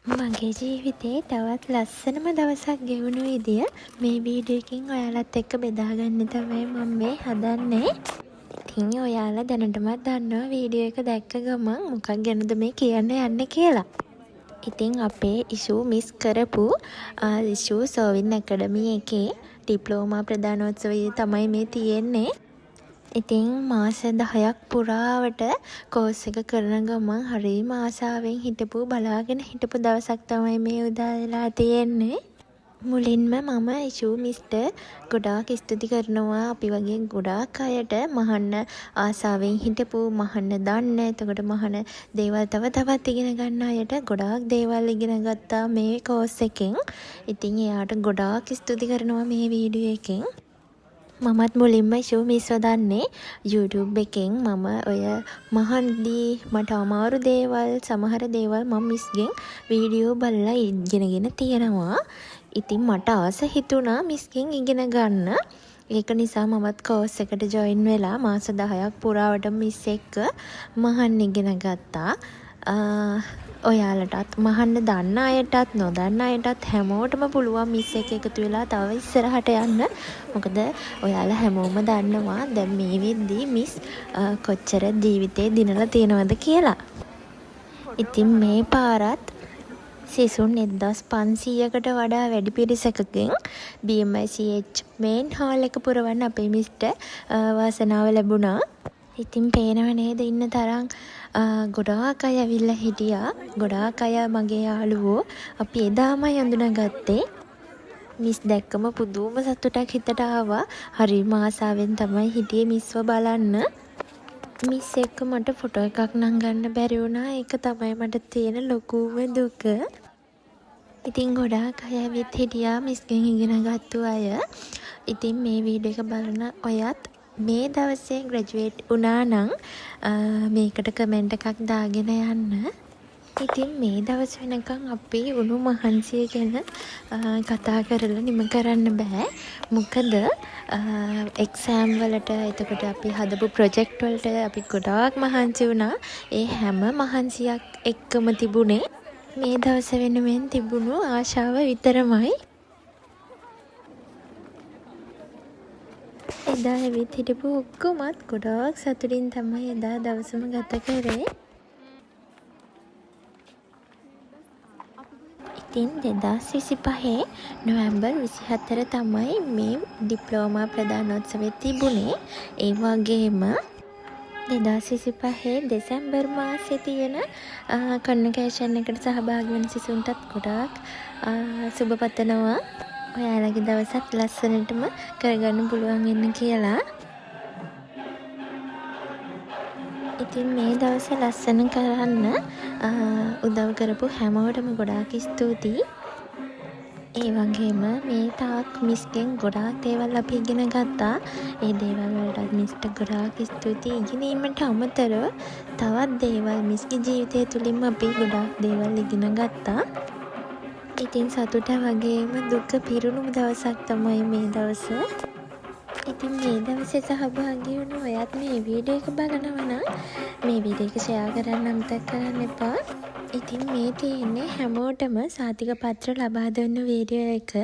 මගේ ජීවිතේ තවත් ලස්සනම දවසක් ගෙවුණු විදිය මේ වීඩියෝ එකකින් ඔයාලත් එක්ක බෙදා ගන්න තමයි මම මේ හදන්නේ. ඉතින් ඔයාලා දැනටමත් දන්නවා වීඩියෝ එක දැක්ක ගමන් මොකක් ගැනද මේ කියන්න යන්නේ කියලා. ඉතින් අපේ ඉෂු මිස් කරපු ඉෂු සර්වින් ඇකඩමි එකේ ඩිප්ලෝමා ප්‍රදානෝත්සවයේ තමයි මේ තියෙන්නේ. ඉතින් මාස 10ක් පුරාවට කෝස් එක කරන ගමන් හරිම ආසාවෙන් බලාගෙන හිටපු දවසක් තමයි මේ උදා වෙලා තියෙන්නේ. මුලින්ම මම ඉෂු මිස්ට ගොඩාක් ස්තුති කරනවා අපි වගේ ගොඩාක් අයට මහන්න ආසාවෙන් හිටපු මහන්න දන්න එතකොට මහන දේවල් තවත් ඉගෙන ගන්න අයට ගොඩාක් දේවල් ඉගෙන ගත්තා මේ කෝස් එකෙන්. ඉතින් එයාට ගොඩාක් ස්තුති කරනවා මේ වීඩියෝ එකෙන්. මමත් මුලින්ම ඉෂු මිස්ව දන්නේ YouTube එකෙන්. මම ඔය මහන්දී මට අමාරු දේවල් සමහර දේවල් මම මිස්ගෙන් වීඩියෝ බලලා ඉගෙනගෙන තියෙනවා. ඉතින් මට ආස හිතුණා මිස්ගෙන් ඉගෙන ගන්න. ඒක නිසා මමත් කෝස් එකට ජොයින් වෙලා මාස 10ක් පුරාවට මිස් එක්ක මහන්න ඉගෙන ගත්තා. ඔයාලටත් මහන්න දන්න අයටත් නොදන්න අයටත් හැමෝටම පුළුවන් මිස් එක එකතු වෙලා තව ඉස්සරහට යන්න. මොකද ඔයාලා හැමෝම දන්නවා දැන් මේ වෙද්දී මිස් කොච්චර ජීවිතේ දිනලා තියෙනවද කියලා. ඉතින් මේ පාරත් සිසුන් 1500කට වඩා වැඩි පිරිසකකින් BMICH මේන් හෝල් එක පුරවන්න අපේ මිස්ට වාසනාව ලැබුණා. ඉතින් පේනව නේද ඉන්න තරම් ගොඩාක් අය ඇවිල්ලා හිටියා. ගොඩාක් අය මගේ යාළුවෝ. අපි එදාම හඳුනාගත්තේ. මිස් දැක්කම පුදුම සතුටක් හිතට ආවා. හරිම ආසාවෙන් තමයි හිටියේ මිස්ව බලන්න. මිස් එක්ක මට ෆොටෝ එකක් නම් ගන්න බැරි වුණා. ඒක තමයි මට තියෙන ලොකුම දුක. ඉතින් ගොඩාක් අය ඇවිත් හිටියා මිස්ගෙන් ඉගෙන ගත්තු අය. ඉතින් මේ වීඩියෝ එක බලන ඔයත් මේ දවසේ ග්‍රැජුවේට් වුණා නම් මේකට කමෙන්ට් එකක් දාගෙන යන්න. ඉතින් මේ දවස් වෙනකන් අපි උණු මහන්සිය ගැන කතා කරලා නිම කරන්න බෑ. මොකද එක්සෑම් වලට එතකොට අපි හදපු ප්‍රොජෙක්ට් වලට අපි ගොඩාක් මහන්සි වුණා. ඒ හැම මහන්සියක් එක්කම තිබුණේ මේ දවස වෙනුවෙන් තිබුණු ආශාව විතරමයි. එදා ඇවිත් හිටපු ඔක්කොමත් ගොඩාක් සතුටින් තමයි එදා දවසම ගත කරේ. ඉතින් 2025 නොවැම්බර් 24 තමයි මේ ඩිප්ලෝමා ප්‍රදානෝත්සවය තිබුණේ. ඒ වගේම 2025 දෙසැම්බර් මාසේ තියෙන කන්වොකේෂන් එකට සහභාගී වෙන සිසුන්ටත් ගොඩාක් සුබ පතනවා. ඔයාලගේ දවසත් ලස්සනටම කරගන්න පුළුවන් වෙන්න කියලා. ඉතින් මේ දවස ලස්සන කරන්න උදව් කරපු හැමෝටම ගොඩාක් ස්තුතියි. ඒ වගේම මේ තාක් මිස්ගෙන් ගොඩාක් දේවල් අපි ඉගෙන ගත්තා. ඒ දේවල් වලට මිස්ට ගොඩාක් ස්තුතියි. ඉගෙනීමට අමතරව තවත් දේවල් මිස්ගේ ජීවිතය තුළින්ම අපි ගොඩාක් දේවල් ඉගෙන ගත්තා. ඉතින් සතුට වගේම දුක පිරුණු දවසක් තමයි මේ දවස. ඉතින් මේ දවසේ සහභාගී වුණු ඔයත් මේ වීඩියෝ එක බලනවා නම් මේ වීඩියෝ එක ෂෙයා කරන්න අමතක කරන්න එපා. ඉතින් මේ තියෙන්නේ හැමෝටම සාතික පත්‍ර ලබා දුන්න වීඩියෝ එක.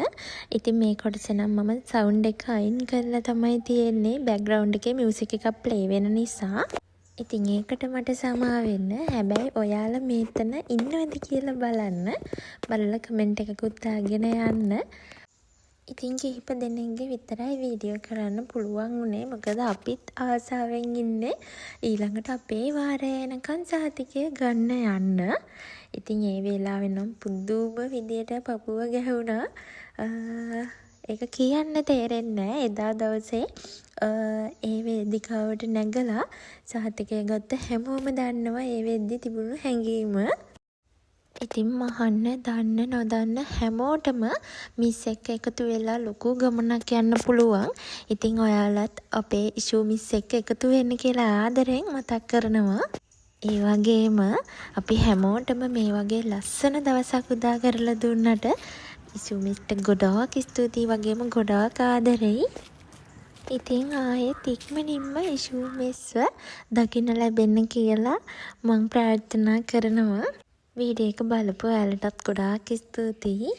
ඉතින් මේ කොටස නම් මම සවුන්ඩ් එක අයින් කරලා තමයි තියෙන්නේ. බෑග්ග්‍රවුන්ඩ් එකේ මියුසික් එකක් ප්ලේ වෙන නිසා. ඉතින් ඒකට මට සමා වෙන්න. හැබැයි ඔයාලා මෙතන ඉන්නවද කියලා බලන්න. බලලා කමෙන්ට් එකකුත් දාගෙන යන්න. ඉතින් කිහිප දෙනෙක්ගේ විතරයි වීඩියෝ කරන්න පුළුවන් උනේ. මොකද අපිත් ආසාවෙන් ඉන්නේ ඊළඟට අපේ වාරය එනකන් සහතිකය ගන්න යන්න. ඉතින් ඒ වෙලාවෙ නම් පුදුම විදියට පපුව ගැහුණා. ඒක කියන්න තේරෙන්නේ නැහැ. එදා දවසේ ඒ වේදිකාවට නැගලා සහතිකය ගත්ත හැමෝම දන්නවා ඒ වෙද්දි තිබුණු හැඟීම. ඉතින් මහන්න දන්න නොදන්න හැමෝටම මිස් එක්ක එකතු වෙලා ලොකු ගමනක් යන්න පුළුවන්. ඉතින් ඔයාලත් අපේ ඉෂු මිස් එක්ක එකතු වෙන්න කියලා ආදරෙන් මතක් කරනවා. ඒ වගේම අපි හැමෝටම මේ වගේ ලස්සන දවසක් උදා කරලා දුන්නට ඉෂු මිස්ට ගොඩාක් ස්තුතියි වගේම ගොඩාක් ආදරෙයි. ඉතින් ආයෙත් ඉක්මනින්ම ඉෂු මිස්ව දකින්න ලැබෙන්න කියලා මං ප්‍රාර්ථනා කරනවා. වීඩියෝ එක බලපු ඔයාලටත් ගොඩාක් ස්තුතියි.